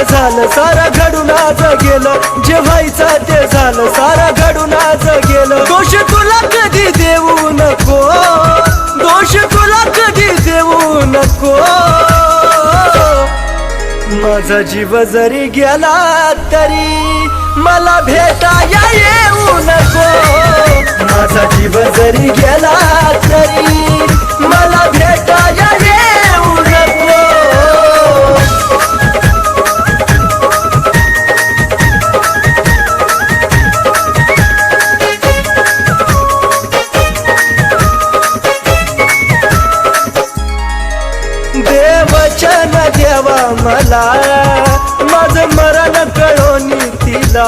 ते झालं सारं घडून आज गेलं, जे व्हायचं ते झालं सारं घडून आज गेलं. दोष तुला कधी देऊ नको, दोष तुला कधी देऊ नको. माझा जीव जरी गेला तरी मला भेटाया येऊ नको. माझा जीव जरी गेला तरी मला भेटाया येऊ नको. देवचन देवा मला माझं मरण कळोनी तिला.